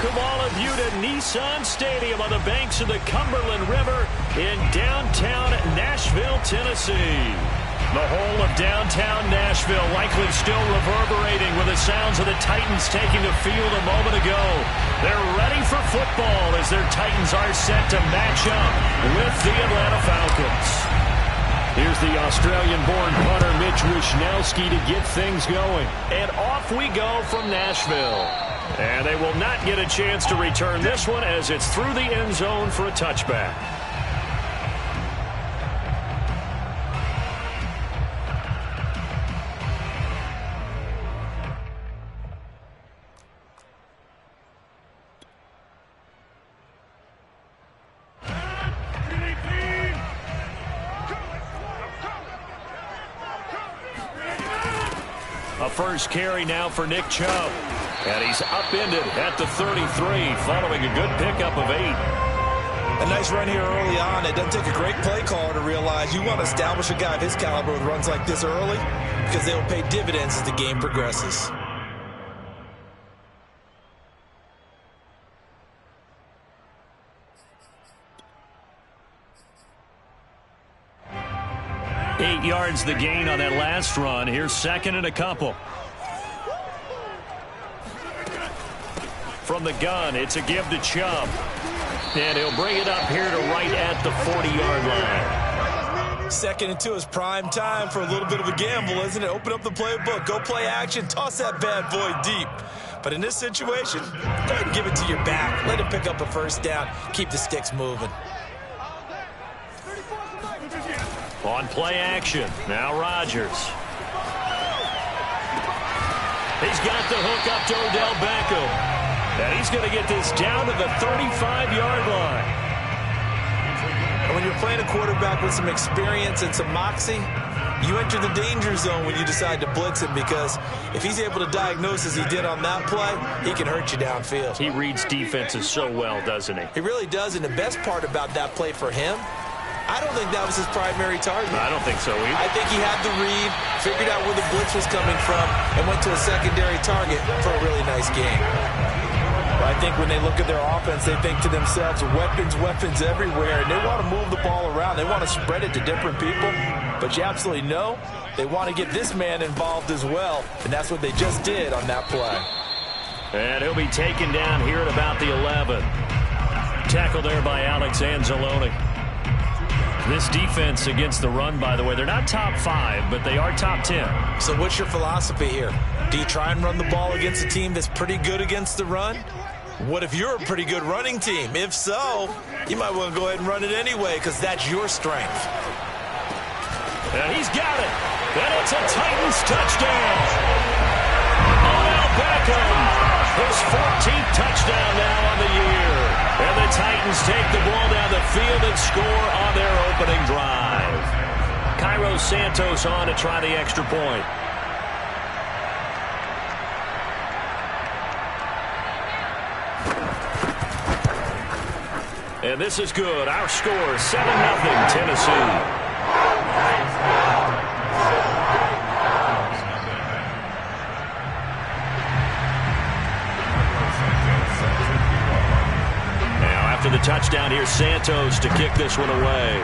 welcome all of you to Nissan Stadium on the banks of the Cumberland River in downtown Nashville, Tennessee. The whole of downtown Nashville likely still reverberating with the sounds of the Titans taking the field a moment ago. They're ready for football as their Titans are set to match up with the Atlanta Falcons. Here's the Australian-born punter Mitch Wishnowsky to get things going. And off we go from Nashville. And they will not get a chance to return this one as it's through the end zone for a touchback. A first carry now for Nick Chubb. And he's upended at the 33 following a good pickup of 8. A nice run here early on. It doesn't take a great play caller to realize you want to establish a guy of his caliber with runs like this early because they will pay dividends as the game progresses. Eight yards the gain on that last run. Here's second and a couple. From the gun, it's a give to Chubb. And he'll bring it up here to right at the 40-yard line. 2nd and 2 is prime time for a little bit of a gamble, isn't it? Open up the playbook, go play action, toss that bad boy deep. But in this situation, go ahead and give it to your back. Let him pick up a first down. Keep the sticks moving. On play action, now Rodgers. He's got the hook up to Odell Beckham. And he's going to get this down to the 35-yard line. And when you're playing a quarterback with some experience and some moxie, you enter the danger zone when you decide to blitz him, because if he's able to diagnose as he did on that play, he can hurt you downfield. He reads defenses so well, doesn't he? He really does, and the best part about that play for him, I don't think that was his primary target. I don't think so either. I think he had the read, figured out where the blitz was coming from, and went to a secondary target for a really nice game. I think when they look at their offense, they think to themselves, weapons, weapons everywhere, and they want to move the ball around. They want to spread it to different people, but you absolutely know they want to get this man involved as well, and that's what they just did on that play. And he'll be taken down here at about the 11. Tackled there by Alex Anzalone. This defense against the run, by the way, they're not top 5, but they are top 10. So what's your philosophy here? Do you try and run the ball against a team that's pretty good against the run? What if you're a pretty good running team? If so, you might want to go ahead and run it anyway, because that's your strength. And he's got it. And it's a Titans touchdown. Odell Beckham, his 14th touchdown now on the year. And the Titans take the ball down the field and score on their opening drive. Cairo Santos on to try the extra point. And this is good. Our score, 7-0 Tennessee. Now after the touchdown, here's Santos to kick this one away.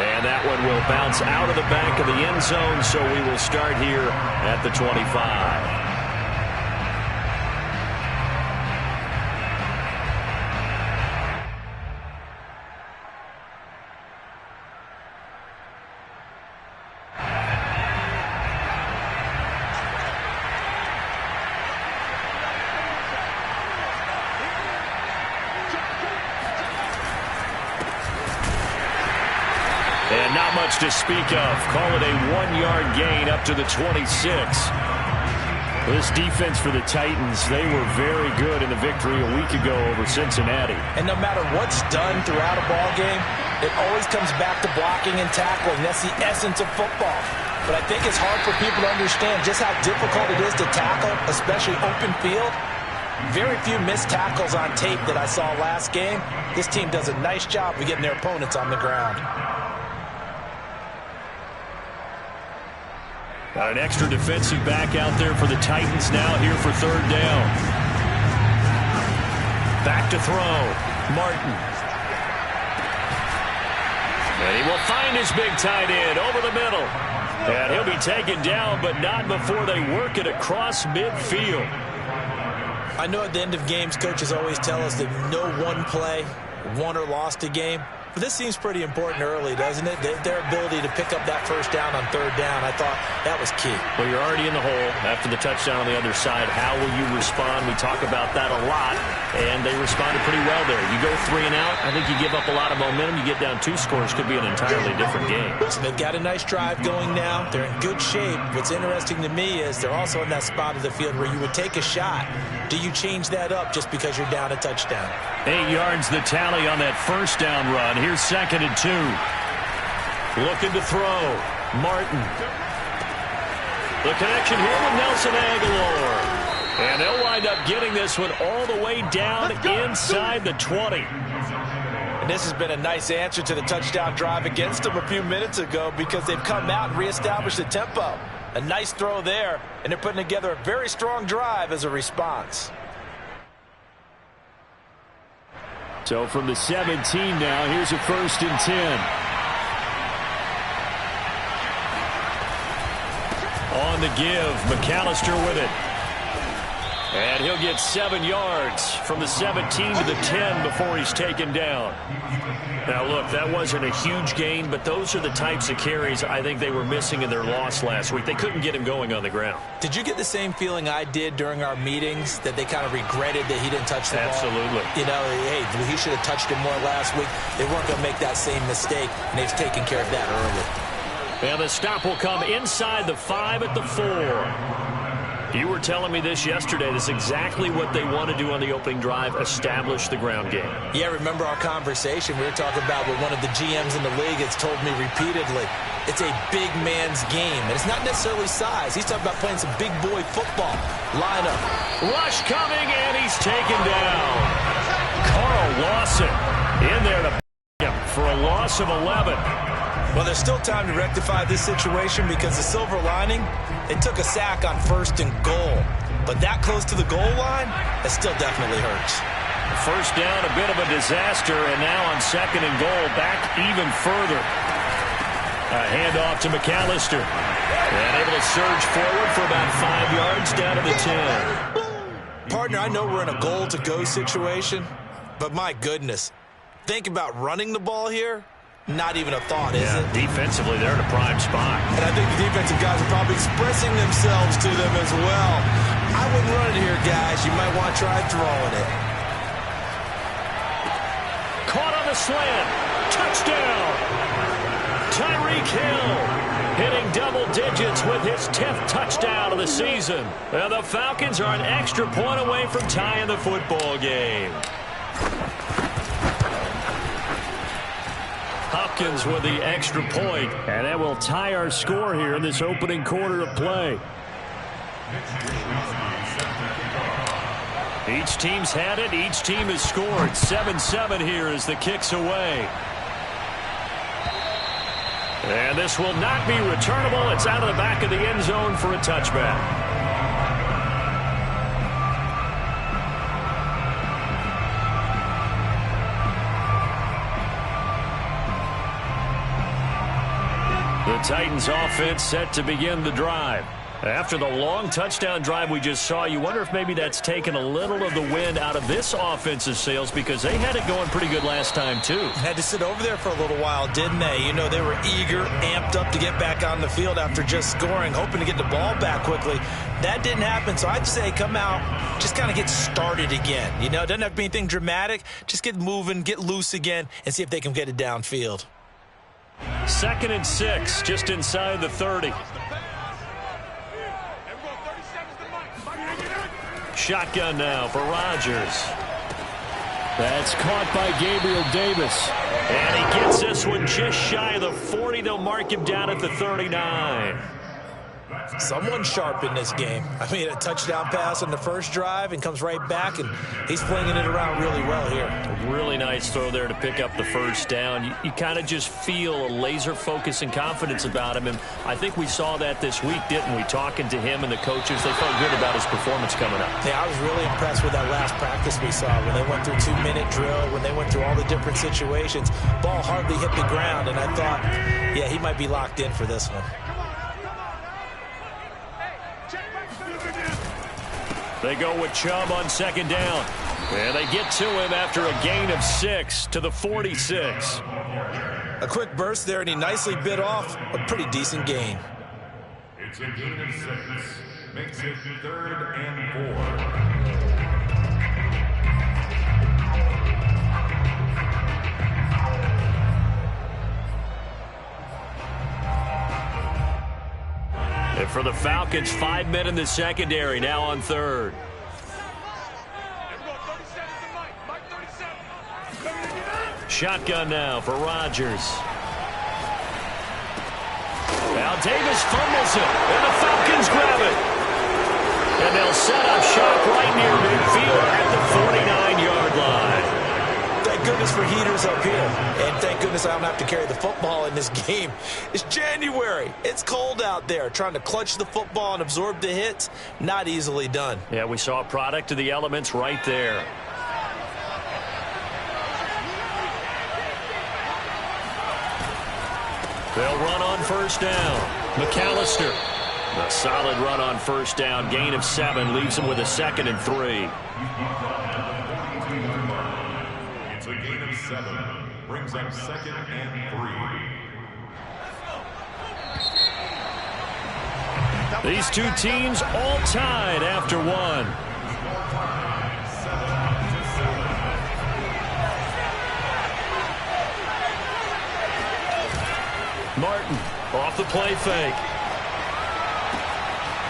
And that one will bounce out of the back of the end zone, so we will start here at the 25. And not much to speak of. Call it a 1-yard gain up to the 26. This defense for the Titans, they were very good in the victory a week ago over Cincinnati. And no matter what's done throughout a ball game, it always comes back to blocking and tackling. That's the essence of football. But I think it's hard for people to understand just how difficult it is to tackle, especially open field. Very few missed tackles on tape that I saw last game. This team does a nice job of getting their opponents on the ground. Got an extra defensive back out there for the Titans now here for third down. Back to throw. Martin. And he will find his big tight end over the middle. And he'll be taken down, but not before they work it across midfield. I know at the end of games, coaches always tell us that no one play won or lost a game. But this seems pretty important early, doesn't it? Their ability to pick up that first down on third down, I thought that was key. Well, you're already in the hole after the touchdown on the other side. How will you respond? We talk about that a lot, and they responded pretty well there. You go 3 and out, I think you give up a lot of momentum. You get down 2 scores, could be an entirely different game. So they've got a nice drive going now. They're in good shape. What's interesting to me is they're also in that spot of the field where you would take a shot. Do you change that up just because you're down a touchdown? 8 yards the tally on that first down run. Here's 2nd and 2. Looking to throw. Martin. The connection here with Nelson Aguilar. And they'll wind up getting this one all the way down inside the 20. And this has been a nice answer to the touchdown drive against them a few minutes ago because they've come out and reestablished the tempo. A nice throw there, and they're putting together a very strong drive as a response. So from the 17 now, here's a 1st and 10. On the give, McAllister with it. And he'll get 7 yards from the 17 to the 10 before he's taken down. Now, look, that wasn't a huge gain, but those are the types of carries I think they were missing in their loss last week. They couldn't get him going on the ground. Did you get the same feeling I did during our meetings, that they kind of regretted that he didn't touch the ball? Absolutely. You know, hey, he should have touched it more last week. They weren't going to make that same mistake, and they've taken care of that early. And the stop will come inside the 5 at the 4. You were telling me this yesterday. This is exactly what they want to do on the opening drive, establish the ground game. Yeah, remember our conversation. We were talking about what one of the GMs in the league has told me repeatedly. It's a big man's game, and it's not necessarily size. He's talking about playing some big boy football. Lineup. Rush coming, and he's taken down. Carl Lawson in there to him for a loss of 11. Well, there's still time to rectify this situation because the silver lining, it took a sack on 1st and goal. But that close to the goal line, that still definitely hurts. First down, a bit of a disaster, and now on 2nd and goal, back even further. A handoff to McAllister. And able to surge forward for about 5 yards down to the 10. Partner, I know we're in a goal-to-go situation, but my goodness, think about running the ball here. Not even a thought, is it? Defensively, they're in a prime spot. And I think the defensive guys are probably expressing themselves to them as well. I wouldn't run it here, guys. You might want to try throwing it. Caught on the slant. Touchdown. Tyreek Hill hitting double digits with his 10th touchdown of the season. And the Falcons are an extra point away from tying the football game. Hopkins with the extra point, and that will tie our score here in this opening quarter of play. Each team's had it. Each team has scored. 7-7 here as the kick's away. And this will not be returnable. It's out of the back of the end zone for a touchback. The Titans offense set to begin the drive. After the long touchdown drive we just saw, you wonder if maybe that's taken a little of the wind out of this offensive sails because they had it going pretty good last time too. Had to sit over there for a little while, didn't they? You know, they were eager, amped up to get back on the field after just scoring, hoping to get the ball back quickly. That didn't happen, so I'd say come out, just kind of get started again. You know, it doesn't have to be anything dramatic. Just get moving, get loose again, and see if they can get it downfield. 2nd and 6, just inside the 30. Shotgun now for Rodgers. That's caught by Gabriel Davis. And he gets this one just shy of the 40. They'll mark him down at the 39. Someone sharp in this game. I mean, a touchdown pass on the first drive and comes right back, and he's flinging it around really well here. A really nice throw there to pick up the first down. You kind of just feel a laser focus and confidence about him, and I think we saw that this week, didn't we? Talking to him and the coaches, they felt good about his performance coming up. Yeah, I was really impressed with that last practice we saw when they went through 2-minute drill, when they went through all the different situations. Ball hardly hit the ground, and I thought, yeah, he might be locked in for this one. They go with Chubb on second down. And they get to him after a gain of 6 to the 46. A quick burst there, and he nicely bit off a pretty decent gain. It's a gain of 6. Makes it 3rd and 4. And for the Falcons, 5 men in the secondary, now on third. Shotgun now for Rodgers. Now Davis fumbles it, and the Falcons grab it. And they'll set up shop right near midfield at the 49-yard line. Thank goodness for heaters up here. And thank goodness I don't have to carry the football in this game. It's January. It's cold out there. Trying to clutch the football and absorb the hits, not easily done. Yeah, we saw a product of the elements right there. They'll run on first down. McAllister. A solid run on first down. Gain of 7 leaves them with a 2nd and 3. It's a gain of 7. Brings up 2nd and 3. These two teams all tied after 1. Martin off the play fake.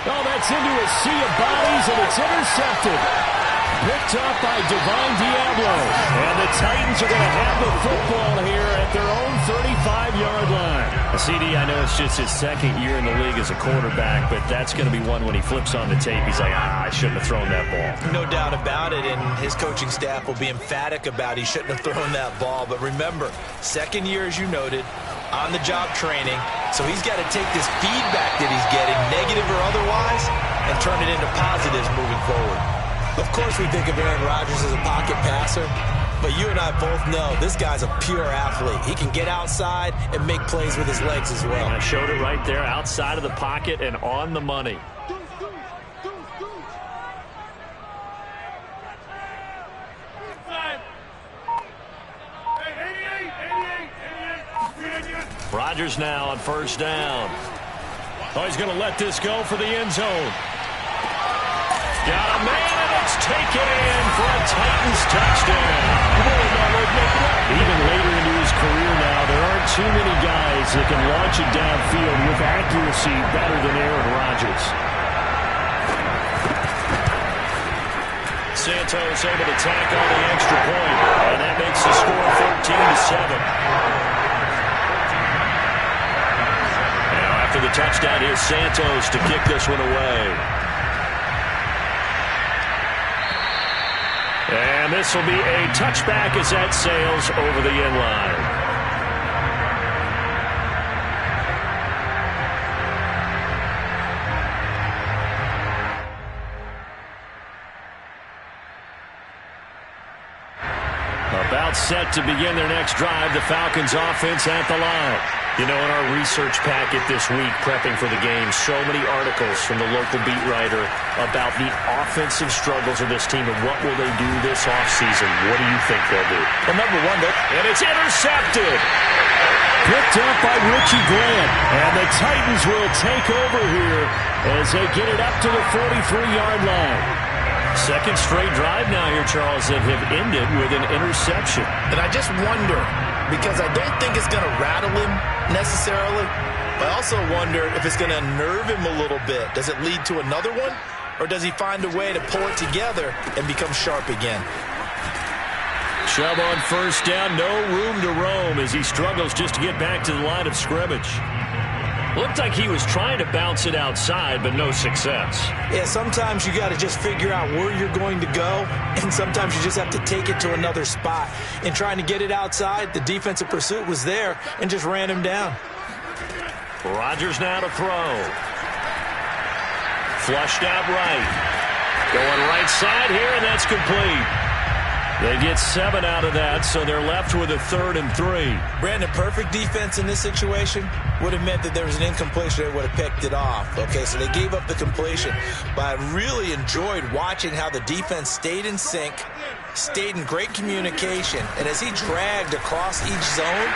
Oh, that's into a sea of bodies, and it's intercepted. Picked up by Divine Diablo. And the Titans are going to have the football here at their own 35-yard line. CD, I know it's just his 2nd year in the league as a quarterback, but that's going to be one when he flips on the tape. He's like, I shouldn't have thrown that ball. No doubt about it, and his coaching staff will be emphatic about he shouldn't have thrown that ball. But remember, 2nd year, as you noted, on-the-job training, so he's got to take this feedback that he's getting, negative or otherwise, and turn it into positives moving forward. Of course, we think of Aaron Rodgers as a pocket passer, but you and I both know this guy's a pure athlete. He can get outside and make plays with his legs as well. I showed it right there, outside of the pocket and on the money. Rodgers now on first down. Oh, he's going to let this go for the end zone. Got a man, and it's taken in for a Titans touchdown. Even later into his career now, there aren't too many guys that can launch it downfield with accuracy better than Aaron Rodgers. Santos able to tack on the extra point, and that makes the score 13-7. After the touchdown, here's Santos to kick this one away. And this will be a touchback as that sails over the end line. About set to begin their next drive, the Falcons offense at the line. You know, in our research packet this week, prepping for the game, so many articles from the local beat writer about the offensive struggles of this team and what will they do this offseason. What do you think they'll do? Well, number one, and it's intercepted. Picked up by Richie Grant. And the Titans will take over here as they get it up to the 43-yard line. Second straight drive now here, Charles, that have ended with an interception. And I just wonder, because I don't think it's going to rattle him necessarily, but I also wonder if it's going to unnerve him a little bit. Does it lead to another one, or does he find a way to pull it together and become sharp again? Chubb on first down, no room to roam as he struggles just to get back to the line of scrimmage. Looked like he was trying to bounce it outside, but no success. Yeah, sometimes you got to just figure out where you're going to go, and sometimes you just have to take it to another spot. In trying to get it outside, the defensive pursuit was there and just ran him down. Rodgers now to throw. Flushed out right. Going right side here, and that's complete. They get 7 out of that, so they're left with a 3rd and 3. Brandon, perfect defense in this situation would have meant that there was an incompletion. They would have picked it off. Okay, so they gave up the completion. But I really enjoyed watching how the defense stayed in sync, stayed in great communication, and as he dragged across each zone.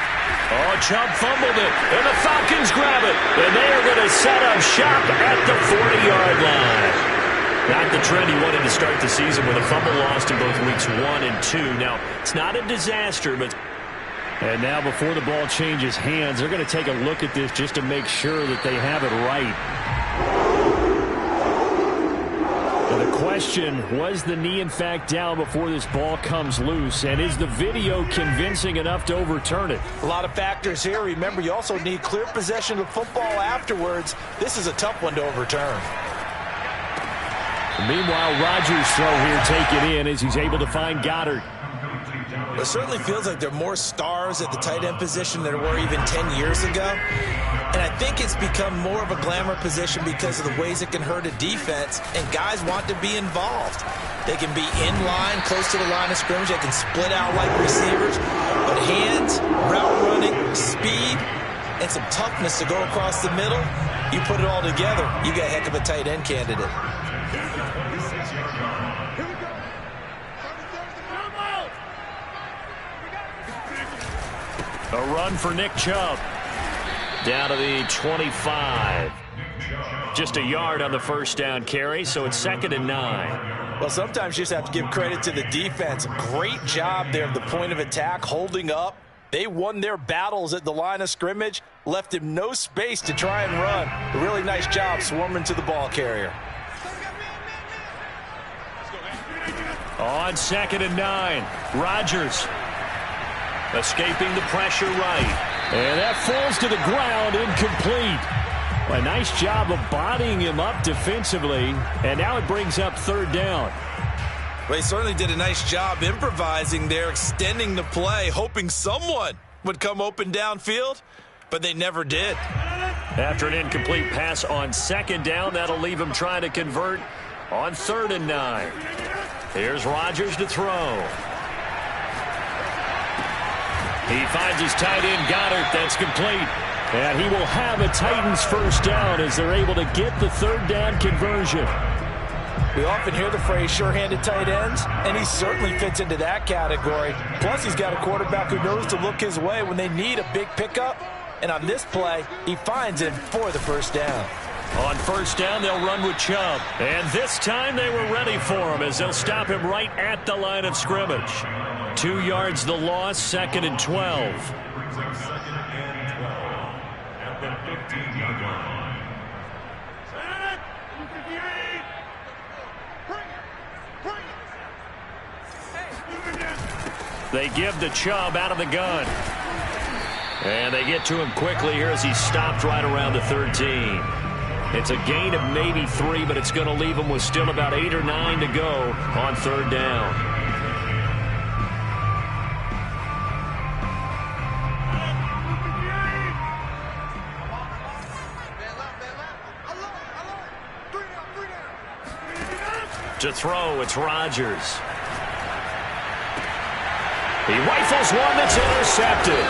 Oh, Chubb fumbled it, and the Falcons grab it. And they are going to set up shop at the 40-yard line. Not the trend he wanted to start the season with a fumble lost in both weeks 1 and 2. Now, it's not a disaster, but... And now before the ball changes hands, they're going to take a look at this just to make sure that they have it right. Now the question, was the knee in fact down before this ball comes loose? And is the video convincing enough to overturn it? A lot of factors here. Remember, you also need clear possession of the football afterwards. This is a tough one to overturn. Meanwhile, Rodgers' throw here taken in as he's able to find Goddard. It certainly feels like there are more stars at the tight end position than there were even 10 years ago. And I think it's become more of a glamour position because of the ways it can hurt a defense, and guys want to be involved. They can be in line, close to the line of scrimmage. They can split out like receivers. But hands, route running, speed, and some toughness to go across the middle, you put it all together, you got a heck of a tight end candidate. A run for Nick Chubb. Down to the 25. Just a yard on the first down carry, so it's 2nd and 9. Well, sometimes you just have to give credit to the defense. Great job there at the point of attack, holding up. They won their battles at the line of scrimmage, left him no space to try and run. A really nice job swarming to the ball carrier. On 2nd and 9, Rodgers escaping the pressure right. And that falls to the ground, incomplete. A nice job of bodying him up defensively, and now it brings up 3rd down. Well, he certainly did a nice job improvising there, extending the play, hoping someone would come open downfield, but they never did. After an incomplete pass on 2nd down, that'll leave him trying to convert on 3rd and 9. Here's Rodgers to throw. He finds his tight end, Goddard. That's complete. And he will have a Titans first down as they're able to get the 3rd down conversion. We often hear the phrase sure-handed tight ends, and he certainly fits into that category. Plus, he's got a quarterback who knows to look his way when they need a big pickup. And on this play, he finds him for the first down. On 1st down, they'll run with Chubb. And this time they were ready for him as they'll stop him right at the line of scrimmage. 2 yards the loss, 2nd and 12. Brings up 2nd and 12 at the 15-yard line. They give the Chubb out of the gun. And they get to him quickly here as he's stopped right around the 13. It's a gain of maybe 3, but it's going to leave him with still about 8 or 9 to go on 3rd down. To throw, it's Rodgers. He rifles one that's intercepted.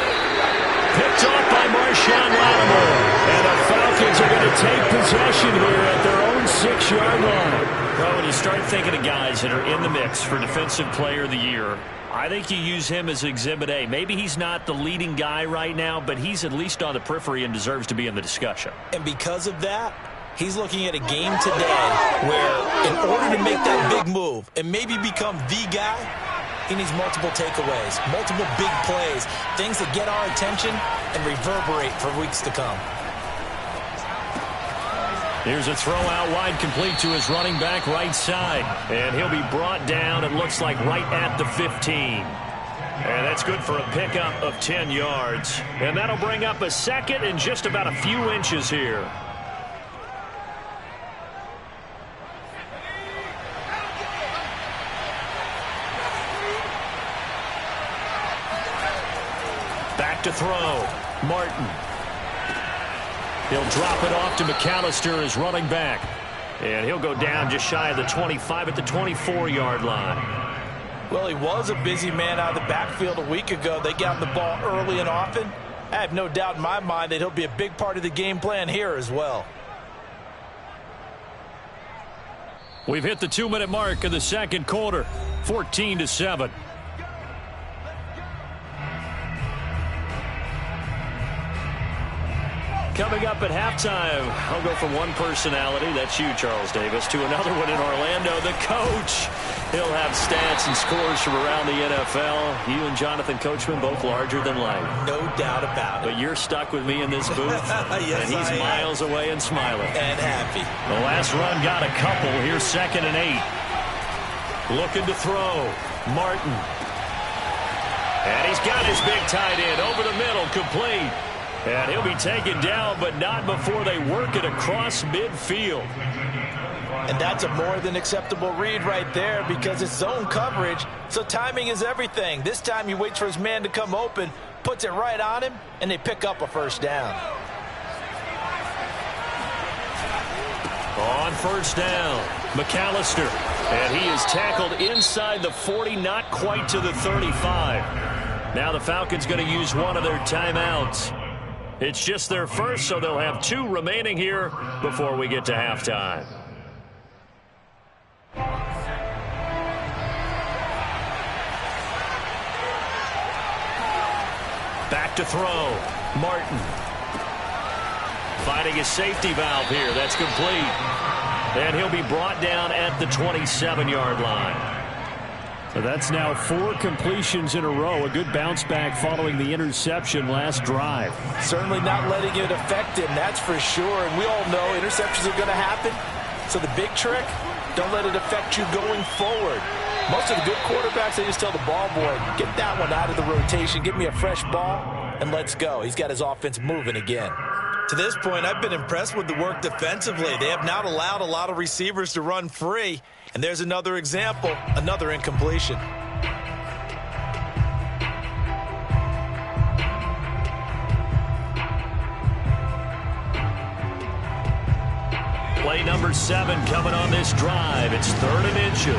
Picked off by Marshawn Lattimore. And the Falcons are going to take possession here at their own 6-yard line. Well, when you start thinking of guys that are in the mix for Defensive Player of the Year, I think you use him as Exhibit A. Maybe he's not the leading guy right now, but he's at least on the periphery and deserves to be in the discussion. And because of that, he's looking at a game today where in order to make that big move and maybe become the guy, he needs multiple takeaways, multiple big plays, things that get our attention and reverberate for weeks to come. Here's a throw out wide, complete to his running back right side. And he'll be brought down, it looks like, right at the 15. And that's good for a pickup of 10 yards. And that'll bring up a second and just about a few inches here. Back to throw. Martin. He'll drop it off to McAllister as running back. And he'll go down just shy of the 25 at the 24-yard line. Well, he was a busy man out of the backfield a week ago. They got the ball early and often. I have no doubt in my mind that he'll be a big part of the game plan here as well. We've hit the 2-minute mark of the second quarter, 14-7. Coming up at halftime, I'll go from one personality, that's you, Charles Davis, to another one in Orlando, the coach. He'll have stats and scores from around the NFL. You and Jonathan Coachman, both larger than life. No doubt about it. But you're stuck with me in this booth, yes, and he's miles away and smiling. And happy. The last run got a couple. Here's 2nd and 8. Looking to throw. Martin. And he's got his big tight end over the middle, complete. And he'll be taken down, but not before they work it across midfield. And that's a more than acceptable read right there because it's zone coverage, so timing is everything. This time he waits for his man to come open, puts it right on him, and they pick up a first down. On first down, McAllister. And he is tackled inside the 40, not quite to the 35. Now the Falcons going to use one of their timeouts. It's just their first, so they'll have 2 remaining here before we get to halftime. Back to throw. Martin. Finding his safety valve here. That's complete. And he'll be brought down at the 27-yard line. So that's now 4 completions in a row. A good bounce back following the interception last drive. Certainly not letting it affect him, that's for sure. And we all know interceptions are going to happen. So the big trick, don't let it affect you going forward. Most of the good quarterbacks, they just tell the ball boy, get that one out of the rotation, give me a fresh ball, and let's go. He's got his offense moving again. To this point, I've been impressed with the work defensively. They have not allowed a lot of receivers to run free. And there's another example, another incompletion. Play number 7 coming on this drive. It's 3rd and inches.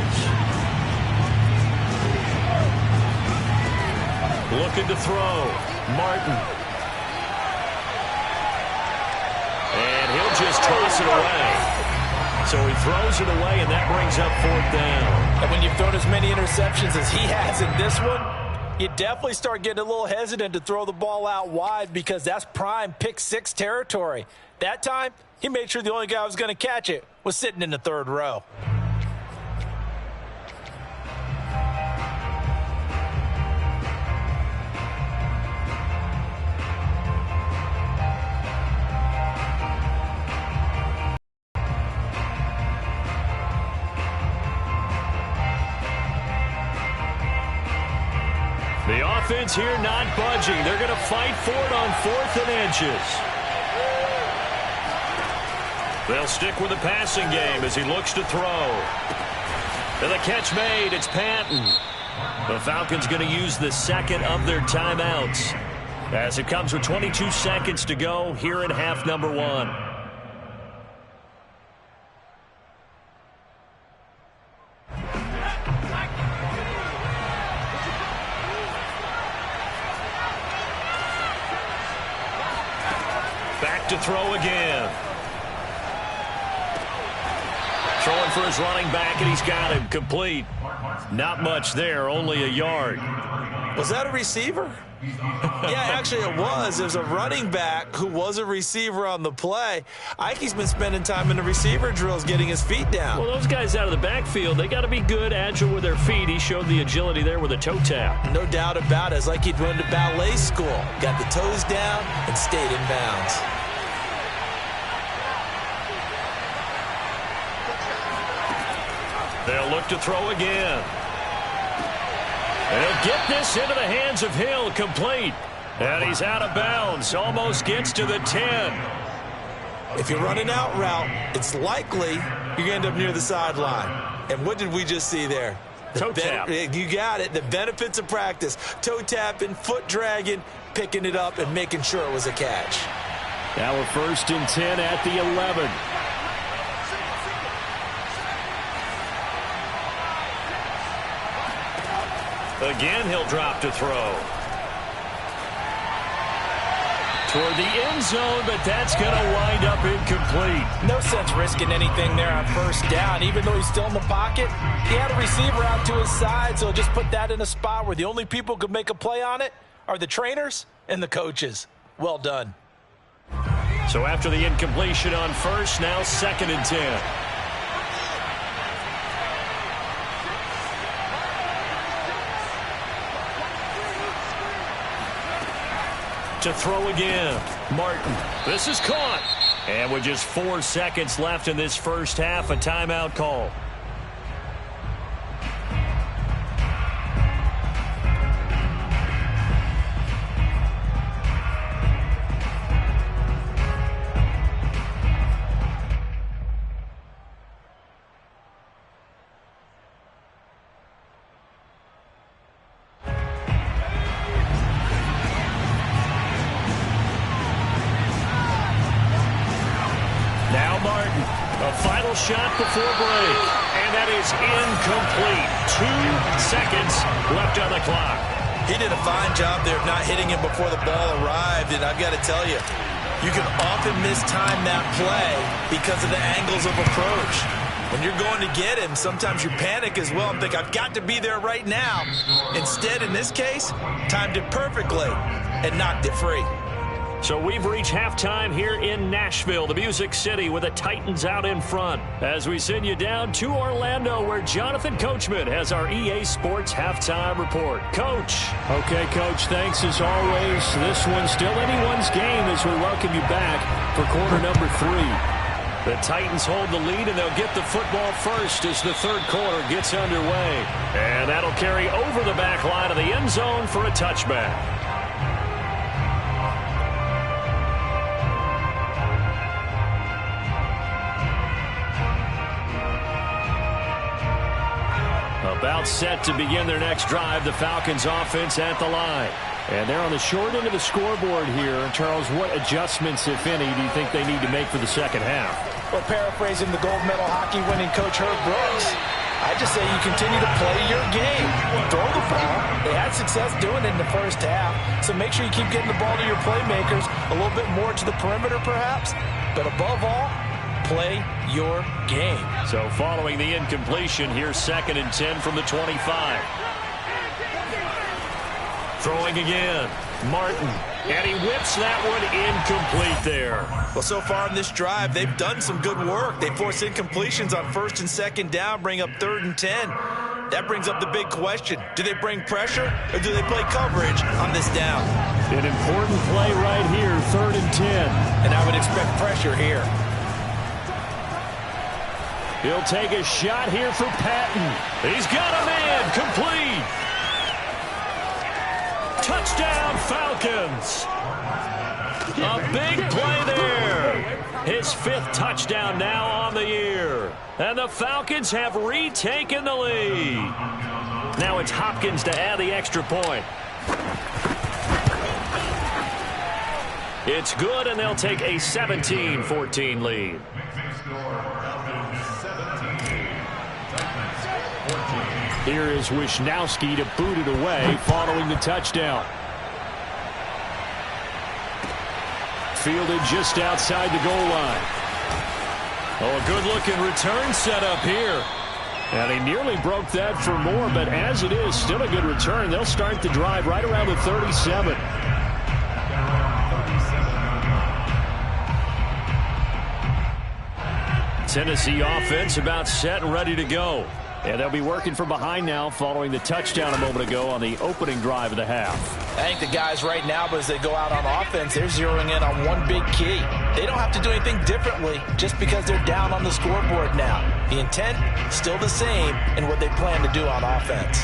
Looking to throw. Martin. And he'll just toss it away. So he throws it away, and that brings up 4th down. And when you've thrown as many interceptions as he has in this one, you definitely start getting a little hesitant to throw the ball out wide because that's prime pick 6 territory. That time, he made sure the only guy who was going to catch it was sitting in the 3rd row. The offense here not budging. They're going to fight for it on 4th and inches. They'll stick with the passing game as he looks to throw. And the catch made. It's Patton. The Falcons going to use the 2nd of their timeouts as it comes with 22 seconds to go here in half number 1. Back to throw again. Throwing for his running back, and he's got him complete. Not much there, only a yard. Was that a receiver? Yeah, actually it was. There's a running back who was a receiver on the play. Ike's been spending time in the receiver drills getting his feet down. Well, those guys out of the backfield, they got to be good, agile with their feet. He showed the agility there with a toe tap. No doubt about it. It's like he'd run to ballet school. Got the toes down and stayed in bounds. They'll look to throw again. And he'll get this into the hands of Hill, complete. And he's out of bounds, almost gets to the 10. If you're running out route, it's likely you're going to end up near the sideline. And what did we just see there? Toe tap. You got it. The benefits of practice. Toe tapping, foot dragging, picking it up, and making sure it was a catch. Now we're 1st and 10 at the 11. Again, he'll drop to throw. Toward the end zone, but that's going to wind up incomplete. No sense risking anything there on 1st down. Even though he's still in the pocket, he had a receiver out to his side, so just put that in a spot where the only people who could make a play on it are the trainers and the coaches. Well done. So after the incompletion on 1st, now 2nd and 10. To throw again. Martin. This is caught. And with just 4 seconds left in this first half, a timeout call. Shot before break, and that is incomplete. 2 seconds left on the clock. He did a fine job there of not hitting him before the ball arrived, and I've got to tell you, you can often mistime that play because of the angles of approach. When you're going to get him, sometimes you panic as well and think, I've got to be there right now. Instead, in this case, timed it perfectly and knocked it free. So we've reached halftime here in Nashville, the Music City, with the Titans out in front. As we send you down to Orlando, where Jonathan Coachman has our EA Sports halftime report. Coach. Okay, Coach, thanks as always. This one's still anyone's game as we welcome you back for quarter number 3. The Titans hold the lead, and they'll get the football first as the third quarter gets underway. And that'll carry over the back line of the end zone for a touchback. About set to begin their next drive, the Falcons offense at the line. And they're on the short end of the scoreboard here. Charles, what adjustments, if any, do you think they need to make for the second half? Well, paraphrasing the gold medal hockey winning coach Herb Brooks, I just say you continue to play your game. Throw the ball. They had success doing it in the first half, so make sure you keep getting the ball to your playmakers, a little bit more to the perimeter perhaps, but above all, play your game. So following the incompletion, here's 2nd and 10 from the 25. Throwing again. Martin. And he whips that one incomplete there. Well, so far in this drive, they've done some good work. They force incompletions on 1st and 2nd down, bring up 3rd and 10. That brings up the big question. Do they bring pressure or do they play coverage on this down? An important play right here, 3rd and 10. And I would expect pressure here. He'll take a shot here for Patton. He's got a man, complete. Touchdown, Falcons. A big play there. His 5th touchdown now on the year. And the Falcons have retaken the lead. Now it's Hopkins to add the extra point. It's good, and they'll take a 17-14 lead. Here is Wisnowski to boot it away following the touchdown. Fielded just outside the goal line. Oh, a good-looking return set up here. And he nearly broke that for more, but as it is, still a good return. They'll start the drive right around the 37. Tennessee offense about set and ready to go. And they'll be working from behind now following the touchdown a moment ago on the opening drive of the half. I think the guys right now, as they go out on offense, they're zeroing in on one big key. They don't have to do anything differently just because they're down on the scoreboard now. The intent, still the same in what they plan to do on offense.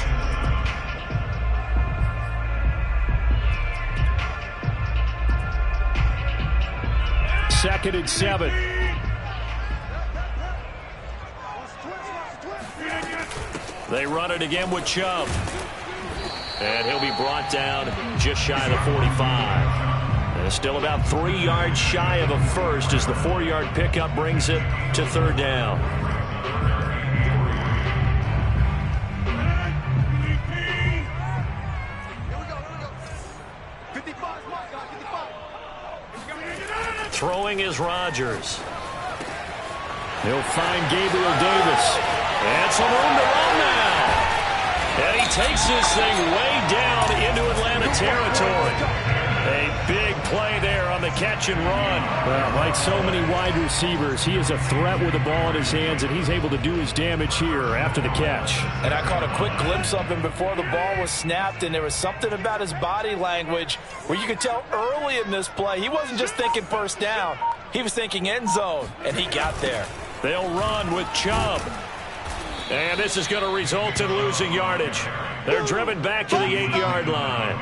2nd and 7. They run it again with Chubb. And he'll be brought down just shy of the 45. And still about 3 yards shy of a first as the 4-yard pickup brings it to 3rd down. Throwing is Rodgers. He'll find Gabriel Davis. And some room to run now. And he takes this thing way down into Atlanta territory. A big play there on the catch and run. Well, like so many wide receivers, he is a threat with the ball in his hands, and he's able to do his damage here after the catch. And I caught a quick glimpse of him before the ball was snapped, and there was something about his body language where you could tell early in this play he wasn't just thinking first down. He was thinking end zone, and he got there. They'll run with Chubb. And this is going to result in losing yardage. They're driven back to the 8-yard line.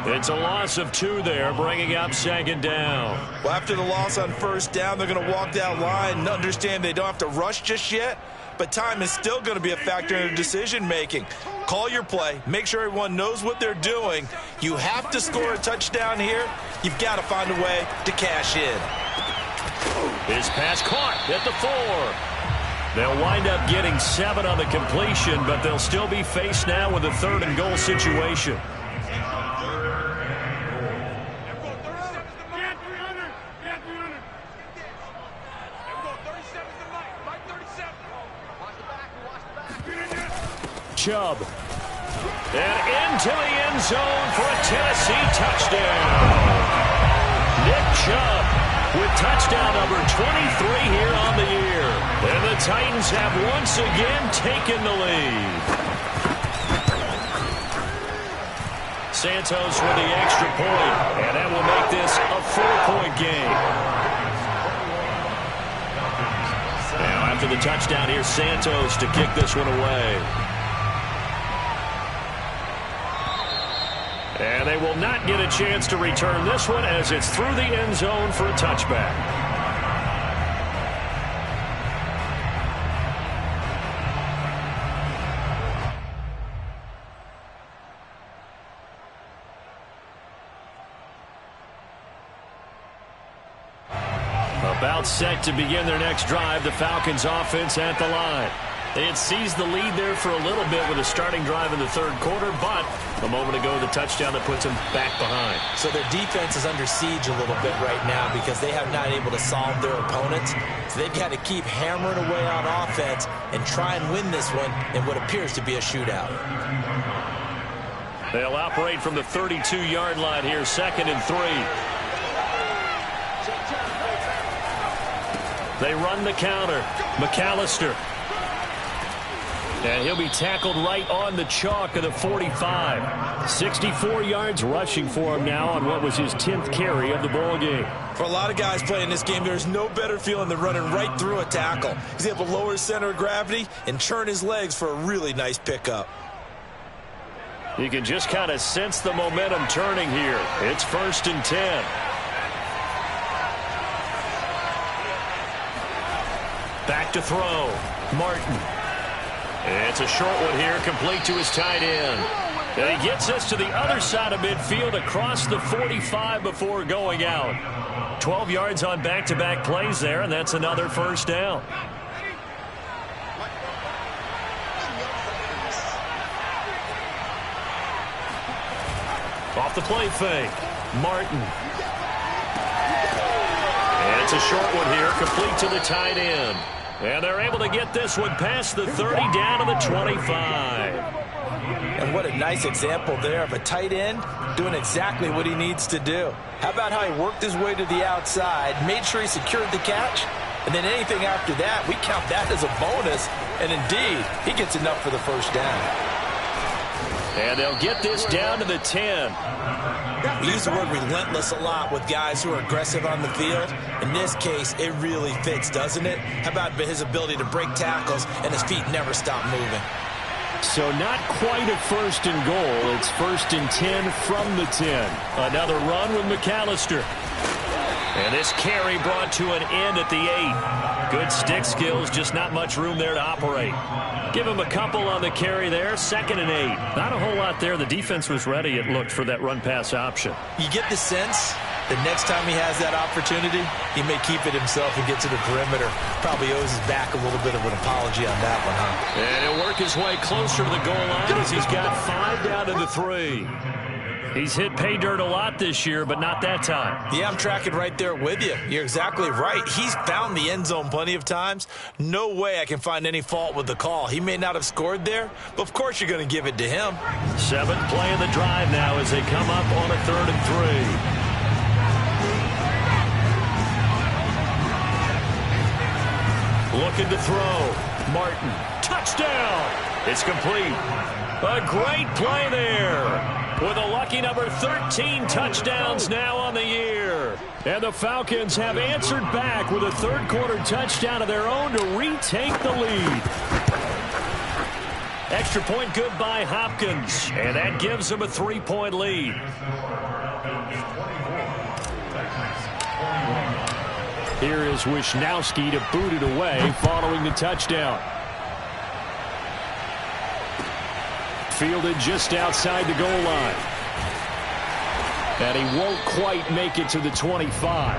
It's a loss of 2 there, bringing up 2nd down. Well, after the loss on 1st down, they're going to walk that line and understand they don't have to rush just yet, but time is still going to be a factor in decision-making. Call your play. Make sure everyone knows what they're doing. You have to score a touchdown here. You've got to find a way to cash in. His pass caught at the 4. They'll wind up getting 7 on the completion, but they'll still be faced now with a 3rd and goal situation. Chubb. And into the end zone for a Tennessee touchdown. Nick Chubb with touchdown number 23 here on the year. And the Titans have once again taken the lead. Santos with the extra point, and that will make this a 4-point game. Now after the touchdown, here's Santos to kick this one away. And they will not get a chance to return this one as it's through the end zone for a touchback. About set to begin their next drive, the Falcons offense at the line. They had seized the lead there for a little bit with a starting drive in the 3rd quarter, but a moment ago the touchdown that puts them back behind. So their defense is under siege a little bit right now because they have not able to solve their opponents. So they've got to keep hammering away on offense and try and win this one in what appears to be a shootout. They'll operate from the 32-yard line here, 2nd and 3. They run the counter. McAllister. And he'll be tackled right on the chalk of the 45. 64 yards rushing for him now on what was his 10th carry of the ball game. For a lot of guys playing this game, there's no better feeling than running right through a tackle. He's able to lower his center of gravity and turn his legs for a really nice pickup. You can just kind of sense the momentum turning here. It's 1st and 10. Back to throw. Martin. It's a short one here, complete to his tight end. And he gets us to the other side of midfield across the 45 before going out. 12 yards on back-to-back plays there, and that's another 1st down. Off the play fake. Martin. And it's a short one here, complete to the tight end. And they're able to get this one past the 30 down to the 25. And what a nice example there of a tight end doing exactly what he needs to do. How about how he worked his way to the outside, made sure he secured the catch, and then anything after that, we count that as a bonus. And indeed, he gets enough for the 1st down. And they'll get this down to the 10. We use the word relentless a lot with guys who are aggressive on the field. In this case, it really fits, doesn't it? How about his ability to break tackles and his feet never stop moving? So not quite a 1st and goal. It's 1st and 10 from the 10. Another run with McAllister. And this carry brought to an end at the 8. Good stick skills, just not much room there to operate. Give him a couple on the carry there, 2nd and 8. Not a whole lot there. The defense was ready, it looked, for that run-pass option. You get the sense that next time he has that opportunity, he may keep it himself and get to the perimeter. Probably owes his back a little bit of an apology on that one, huh? And he'll work his way closer to the goal line as he's got 5 down to the 3. He's hit pay dirt a lot this year, but not that time. Yeah, I'm tracking right there with you. You're exactly right. He's found the end zone plenty of times. No way I can find any fault with the call. He may not have scored there, but of course you're going to give it to him. 7th play of the drive now as they come up on a 3rd and 3. Looking to throw. Martin. Touchdown. It's complete. A great play there. With a lucky number 13 touchdowns now on the year. And the Falcons have answered back with a 3rd quarter touchdown of their own to retake the lead. Extra point good by Hopkins. And that gives them a 3-point lead. Here is Wisnowski to boot it away following the touchdown. Fielded just outside the goal line. And he won't quite make it to the 25.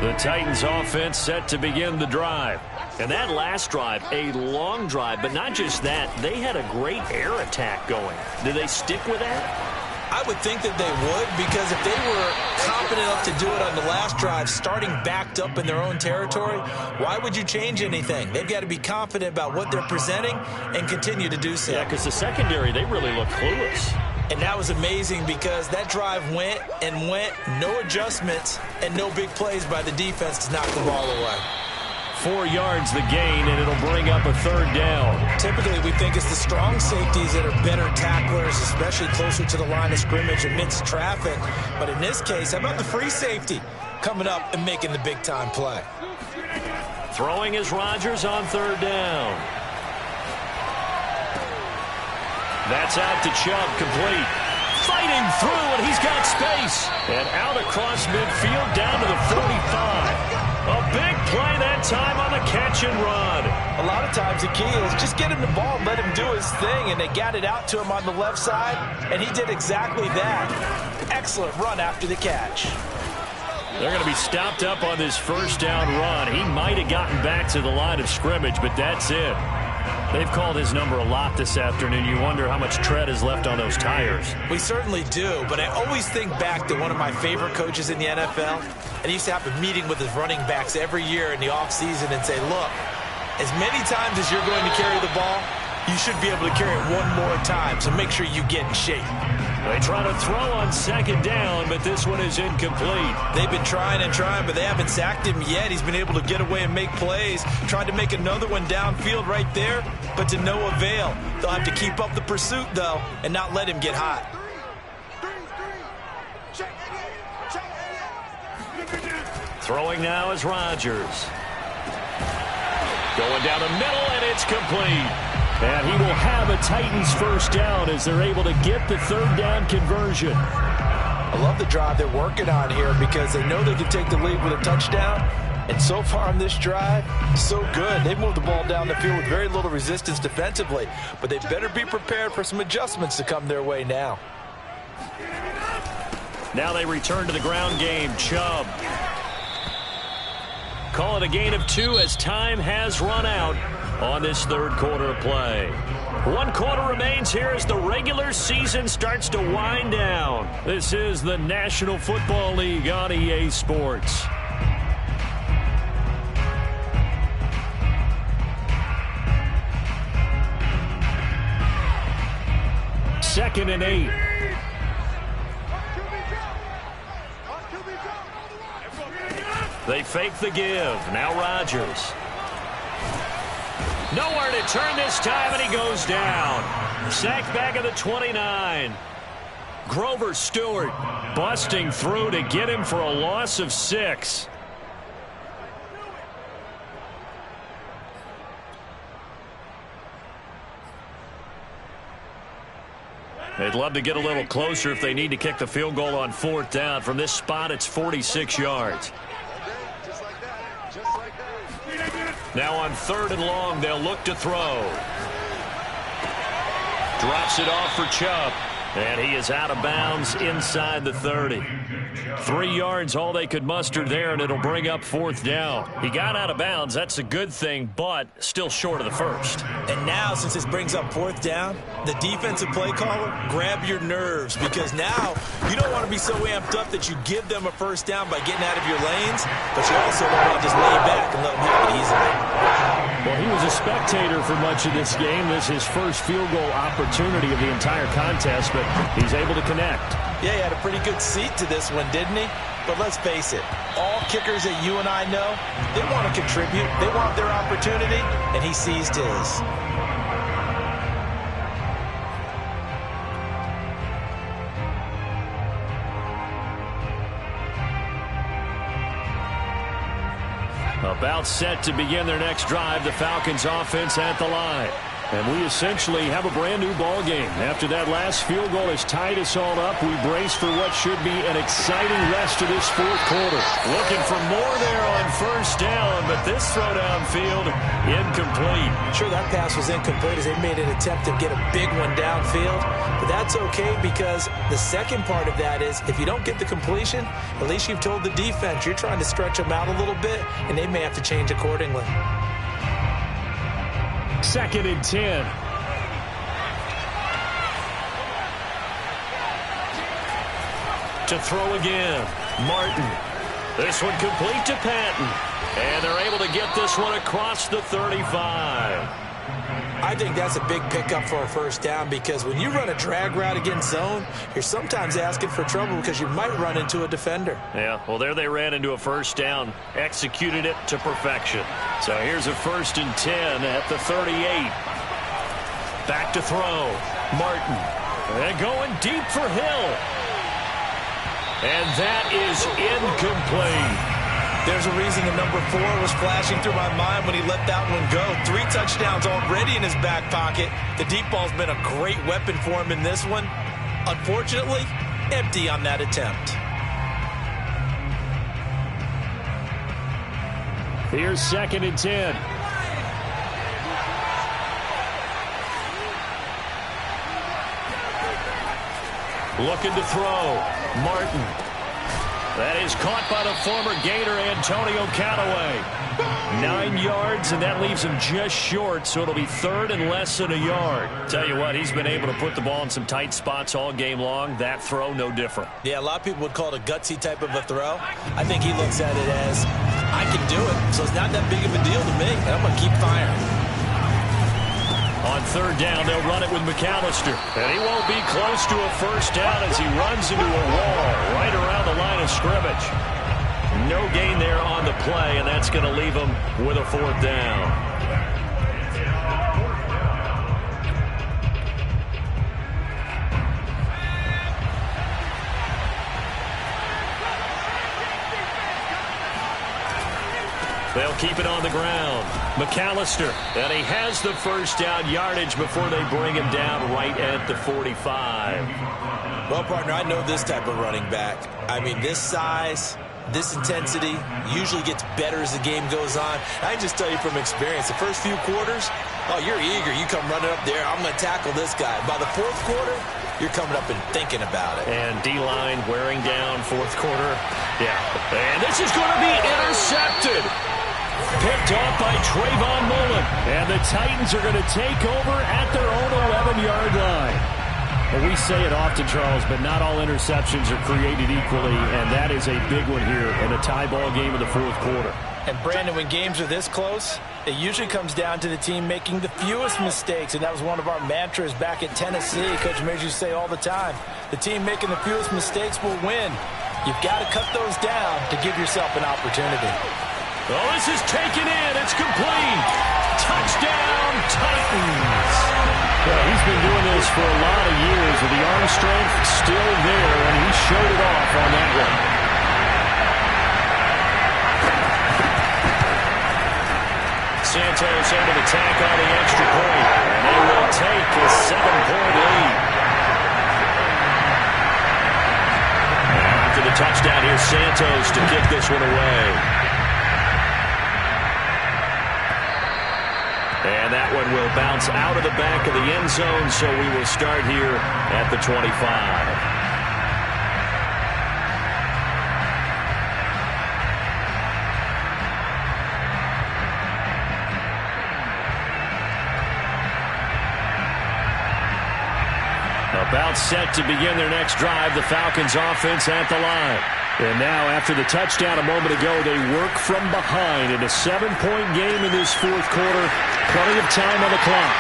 The Titans offense set to begin the drive. And that last drive, a long drive, but not just that, they had a great air attack going. Do they stick with that? I would think that they would, because if they were confident enough to do it on the last drive, starting backed up in their own territory, why would you change anything? They've got to be confident about what they're presenting and continue to do so. Yeah, because the secondary, they really look clueless. And that was amazing because that drive went and went, no adjustments, and no big plays by the defense to knock the ball away. 4 yards the gain, and it'll bring up a 3rd down. Typically, we think it's the strong safeties that are better tacklers, especially closer to the line of scrimmage amidst traffic. But in this case, how about the free safety coming up and making the big-time play? Throwing is Rodgers on 3rd down. That's out to Chubb, complete. Fighting through, and he's got space. And out across midfield, down to the 45. A big play that time on the catch and run. A lot of times the key is just get him the ball and let him do his thing, and they got it out to him on the left side, and he did exactly that. Excellent run after the catch. They're going to be stopped up on this 1st down run. He might have gotten back to the line of scrimmage, but that's it. They've called his number a lot this afternoon. You wonder how much tread is left on those tires. We certainly do, but I always think back to one of my favorite coaches in the NFL, and he used to have a meeting with his running backs every year in the offseason and say, look, as many times as you're going to carry the ball, you should be able to carry it one more time, so make sure you get in shape. They try to throw on 2nd down, but this one is incomplete. They've been trying and trying, but they haven't sacked him yet. He's been able to get away and make plays. Tried to make another one downfield right there, but to no avail. They'll have to keep up the pursuit, though, and not let him get hot. Throwing now is Rodgers. Going down the middle, and it's complete. And he will have a Titans 1st down as they're able to get the 3rd down conversion. I love the drive they're working on here because they know they can take the lead with a touchdown. And so far on this drive, so good. They moved the ball down the field with very little resistance defensively. But they better be prepared for some adjustments to come their way now. Now they return to the ground game. Chubb. Call it a gain of 2 as time has run out on this 3rd quarter of play. 1 quarter remains here as the regular season starts to wind down. This is the National Football League on EA Sports. Second and 8. They fake the give. Now Rodgers. Nowhere to turn this time, and he goes down. Sacked back at the 29. Grover Stewart busting through to get him for a loss of 6. They'd love to get a little closer if they need to kick the field goal on 4th down. From this spot, it's 46 yards. Now on 3rd and long, they'll look to throw. Drops it off for Chubb. And he is out of bounds inside the 30. 3 yards, all they could muster there, and it'll bring up 4th down. He got out of bounds. That's a good thing, but still short of the first. And now, since this brings up 4th down, the defensive play caller, grab your nerves, because now you don't want to be so amped up that you give them a first down by getting out of your lanes, but you also don't want to just lay back and let them have it easily. Well, he was a spectator for much of this game. This is his first field goal opportunity of the entire contest, but he's able to connect. Yeah, he had a pretty good seat to this one, didn't he? But let's face it, all kickers that you and I know, they want to contribute. They want their opportunity, and he seized his. About set to begin their next drive, the Falcons offense at the line. And we essentially have a brand new ball game. After that last field goal has tied us all up, we brace for what should be an exciting rest of this 4th quarter. Looking for more there on 1st down, but this throw downfield incomplete. Sure, that pass was incomplete as they made an attempt to get a big one downfield. But that's okay, because the second part of that is if you don't get the completion, at least you've told the defense you're trying to stretch them out a little bit, and they may have to change accordingly. 2nd and 10. To throw again, Martin. This one complete to Patton. And they're able to get this one across the 35. I think that's a big pickup for a first down, because when you run a drag route against zone, you're sometimes asking for trouble because you might run into a defender. Yeah, well, there they ran into a first down, executed it to perfection. So here's a 1st and 10 at the 38. Back to throw, Martin. And going deep for Hill. And that is incomplete. There's a reason the number 4 was flashing through my mind when he let that one go. 3 touchdowns already in his back pocket. The deep ball's been a great weapon for him in this one. Unfortunately, empty on that attempt. Here's 2nd and 10. Looking to throw, Martin. That is caught by the former Gator, Antonio Callaway. 9 yards, and that leaves him just short, so it'll be 3rd and less than a yard. Tell you what, he's been able to put the ball in some tight spots all game long. That throw, no different. Yeah, a lot of people would call it a gutsy type of a throw. I think he looks at it as, I can do it, so it's not that big of a deal to me, and I'm going to keep firing. On 3rd down, they'll run it with McAllister. And he won't be close to a first down as he runs into a wall right around the line of scrimmage. No gain there on the play, and that's going to leave him with a 4th down. They'll keep it on the ground. McAllister, and he has the first down yardage before they bring him down right at the 45. Well, partner, I know this type of running back. I mean, this size, this intensity usually gets better as the game goes on. I can just tell you from experience, the first few quarters, oh, you're eager. You come running up there, I'm going to tackle this guy. By the 4th quarter, you're coming up and thinking about it. And D-line wearing down 4th quarter. Yeah. And this is going to be intercepted. Picked off by Trayvon Mullen. And the Titans are going to take over at their own 11-yard line. Well, we say it often, Charles, but not all interceptions are created equally, and that is a big one here in a tie ball game in the 4th quarter. And, Brandon, when games are this close, it usually comes down to the team making the fewest mistakes, and that was one of our mantras back at Tennessee. Coach Mears used to say all the time, the team making the fewest mistakes will win. You've got to cut those down to give yourself an opportunity. Oh, this is taken in. It's complete. Touchdown, Titans. Well, he's been doing this for a lot of years with the arm strength still there, and he showed it off on that one. Santos able to tack on the extra point, and they will take a 7-point lead. touchdown. Here's Santos to kick this one away. And that one will bounce out of the back of the end zone, so we will start here at the 25. About set to begin their next drive, the Falcons offense at the line. And now, after the touchdown a moment ago, they work from behind in a 7-point game in this fourth quarter. Plenty of time on the clock.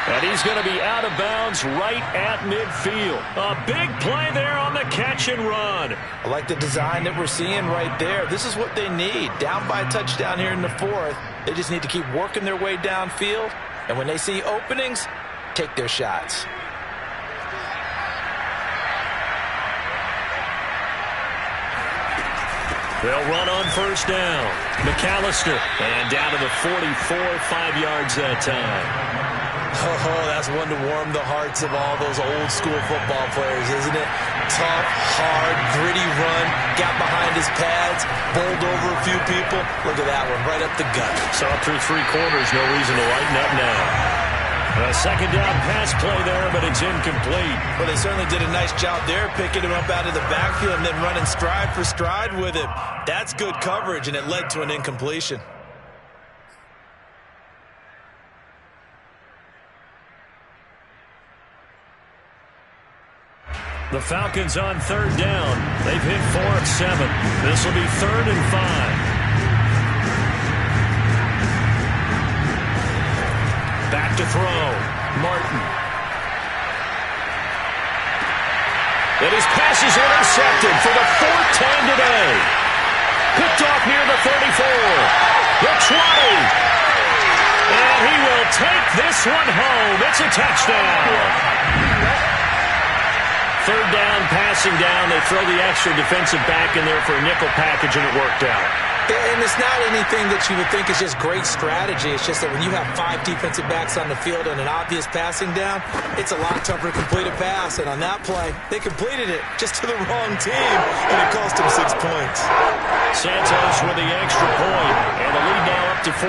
And he's going to be out of bounds right at midfield. A big play there on the catch and run. I like the design that we're seeing right there. This is what they need. Down by a touchdown here in the fourth. They just need to keep working their way downfield. And when they see openings, take their shots. They'll run on first down. McAllister. And down to the 44, 5 yards that time. Oh, that's one to warm the hearts of all those old school football players, isn't it? Tough, hard, gritty run. Got behind his pads. Bowled over a few people. Look at that one, right up the gut. Saw through 3 quarters. No reason to lighten up now. A second down pass play there, but it's incomplete. Well, they certainly did a nice job there, picking him up out of the backfield and then running stride for stride with him. That's good coverage, and it led to an incompletion. The Falcons on third down. They've hit 4 of 7. This will be 3rd and 5. Back to throw. Martin. And his pass is intercepted for the 4th time today. Picked off near the 34. The 20. And he will take this one home. It's a touchdown. 3rd down, passing down. They throw the extra defensive back in there for a nickel package, and it worked out. And it's not anything that you would think is just great strategy. It's just that when you have 5 defensive backs on the field and an obvious passing down, it's a lot tougher to complete a pass. And on that play, they completed it just to the wrong team, and it cost them 6 points. Santos with the extra point, and the lead now up to 14.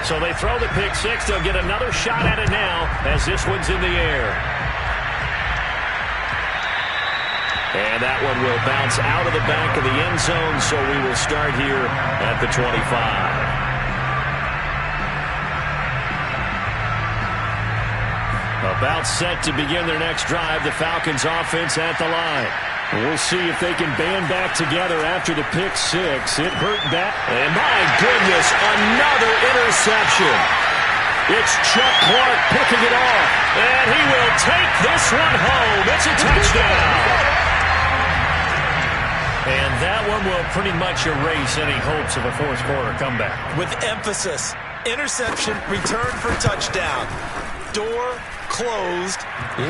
So they throw the pick 6. They'll get another shot at it now as this one's in the air. And that one will bounce out of the back of the end zone, so we will start here at the 25. About set to begin their next drive, the Falcons offense at the line. We'll see if they can band back together after the pick 6. It hurt that. And my goodness, another interception. It's Chuck Clark picking it off. And he will take this one home. It's a touchdown. And that one will pretty much erase any hopes of a fourth quarter comeback. With emphasis, interception, return for touchdown. Door closed,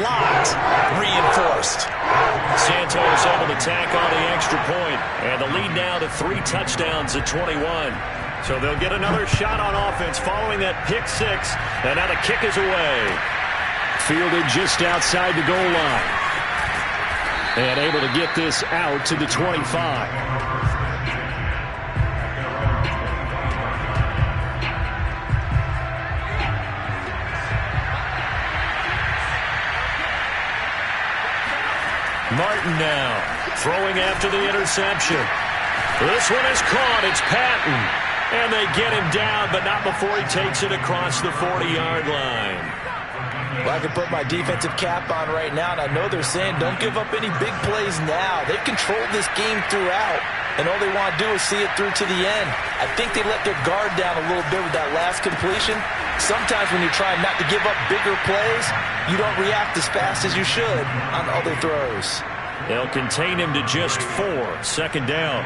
locked, reinforced. Santos able to tack on the extra point, and the lead now to 3 touchdowns at 21. So they'll get another shot on offense following that pick 6, and now the kick is away. Fielded just outside the goal line. And able to get this out to the 25. Martin now throwing after the interception. This one is caught. It's Patton. And they get him down, but not before he takes it across the 40-yard line. Well, I can put my defensive cap on right now, and I know they're saying don't give up any big plays now. They've controlled this game throughout, and all they want to do is see it through to the end. I think they let their guard down a little bit with that last completion. Sometimes when you're trying not to give up bigger plays, you don't react as fast as you should on other throws. They'll contain him to just 4. 2nd down.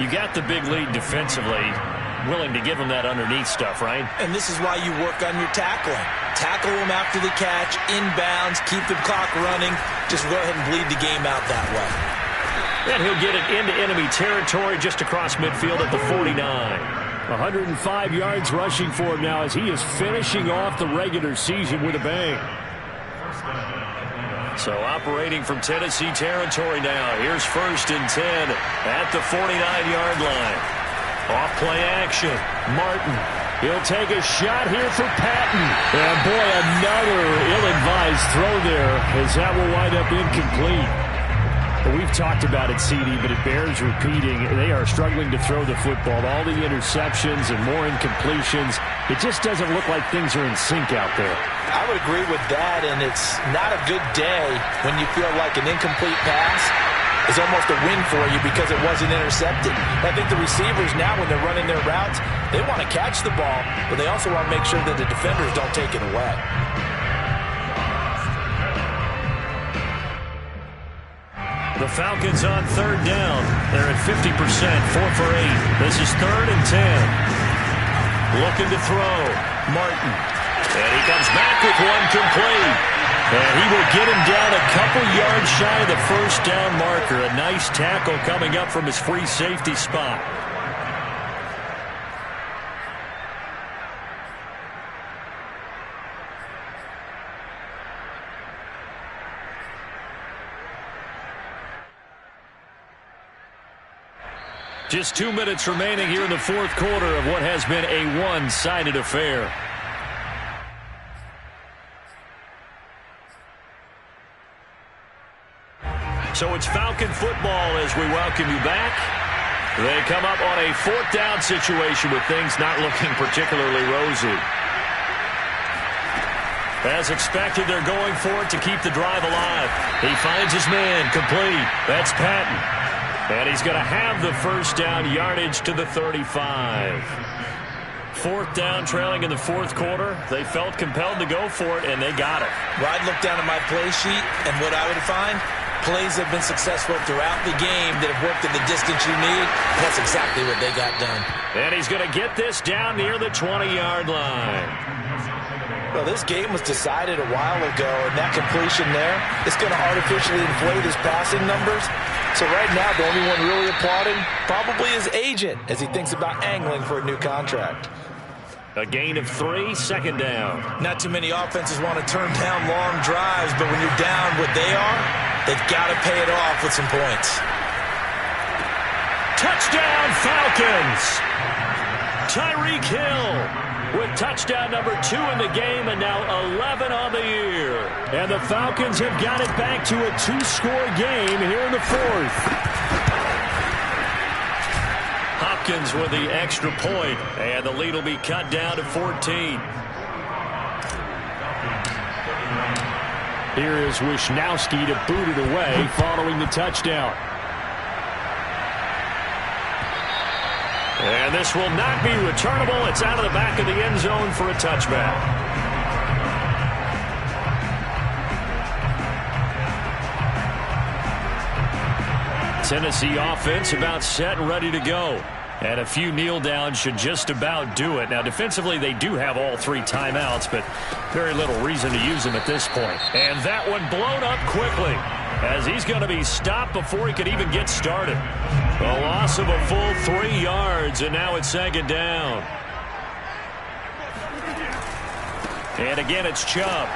You got the big lead defensively. Willing to give him that underneath stuff, right? And this is why you work on your tackling. Tackle him after the catch, inbounds, keep the clock running. Just go ahead and bleed the game out that way. And he'll get it into enemy territory just across midfield at the 49. 105 yards rushing for him now as he is finishing off the regular season with a bang. So operating from Tennessee territory now. Here's 1st and 10 at the 49-yard line. Off play action. Martin. He'll take a shot here for Patton. And boy, another ill-advised throw there, as that will wind up incomplete. We've talked about it, CD, but it bears repeating. They are struggling to throw the football. All the interceptions and more incompletions. It just doesn't look like things are in sync out there. I would agree with that, and it's not a good day when you feel like an incomplete pass is almost a win for you because it wasn't intercepted. I think the receivers now, when they're running their routes, they want to catch the ball, but they also want to make sure that the defenders don't take it away. The Falcons on 3rd down. They're at 50%, 4 for 8. This is 3rd and 10. Looking to throw. Martin. And he comes back with one complete. And he will get him down a couple yards shy of the 1st down marker. A nice tackle coming up from his free safety spot. Just 2 minutes remaining here in the 4th quarter of what has been a one-sided affair. So it's Falcon football as we welcome you back. They come up on a 4th down situation with things not looking particularly rosy. As expected, they're going for it to keep the drive alive. He finds his man, complete. That's Patton. And he's going to have the 1st down, yardage to the 35. 4th down, trailing in the 4th quarter. They felt compelled to go for it, and they got it. Well, I'd look down at my play sheet, and what I would find, plays have been successful throughout the game that have worked at the distance you need. That's exactly what they got done. And he's going to get this down near the 20-yard line. Well, this game was decided a while ago, and that completion there is going to artificially inflate his passing numbers. So right now, the only one really applauding probably his agent as he thinks about angling for a new contract. A gain of 3, 2nd down. Not too many offenses want to turn down long drives, but when you're down what they are, they've got to pay it off with some points. Touchdown, Falcons! Tyreek Hill with touchdown number 2 in the game, and now 11 on the year. And the Falcons have got it back to a 2-score game here in the 4th. Hopkins with the extra point, and the lead will be cut down to 14. Here is Wisnowski to boot it away following the touchdown. And this will not be returnable. It's out of the back of the end zone for a touchback. Tennessee offense about set and ready to go. And a few kneel downs should just about do it. Now, defensively, they do have all 3 timeouts, but very little reason to use them at this point. And that one blown up quickly, as he's going to be stopped before he could even get started. A loss of a full 3 yards, and now it's 2nd down. And again, it's Chubb.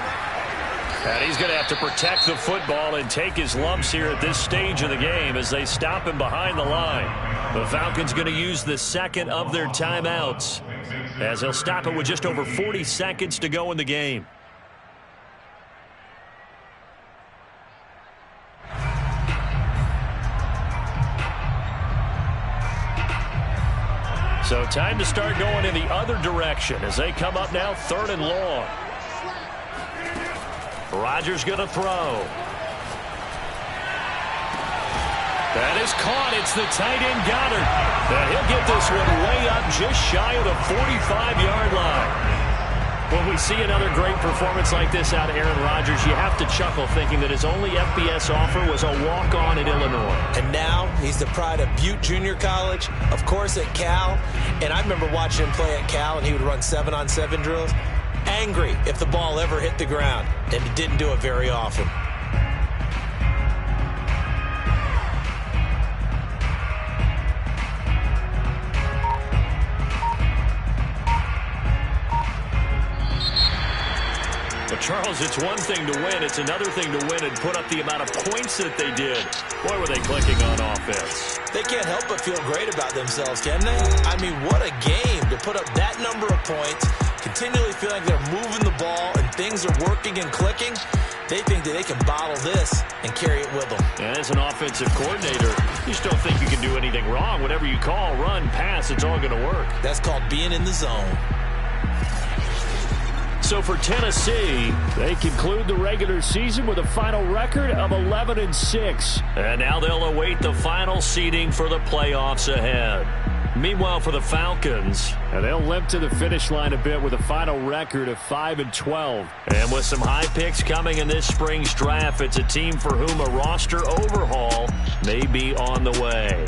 And he's going to have to protect the football and take his lumps here at this stage of the game as they stop him behind the line. The Falcons going to use the 2nd of their timeouts, as they'll stop it with just over 40 seconds to go in the game. So time to start going in the other direction as they come up now 3rd and long. Rodgers going to throw. That is caught. It's the tight end Goddard. And he'll get this one way up just shy of the 45-yard line. When we see another great performance like this out of Aaron Rodgers, you have to chuckle thinking that his only FBS offer was a walk-on at Illinois. And now he's the pride of Butte Junior College, of course at Cal. And I remember watching him play at Cal, and he would run 7-on-7 drills. Angry if the ball ever hit the ground, and he didn't do it very often. The Charles, it's one thing to win. It's another thing to win and put up the amount of points that they did. Boy, were they clicking on offense. They can't help but feel great about themselves, can they? I mean, what a game to put up that number of points, continually feeling like they're moving the ball and things are working and clicking. They think that they can bottle this and carry it with them. And as an offensive coordinator, you just don't think you can do anything wrong. Whatever you call, run, pass, it's all going to work. That's called being in the zone. So for Tennessee, they conclude the regular season with a final record of 11-6. And now they'll await the final seeding for the playoffs ahead. Meanwhile, for the Falcons, they'll limp to the finish line a bit with a final record of 5-12. And with some high picks coming in this spring's draft, it's a team for whom a roster overhaul may be on the way.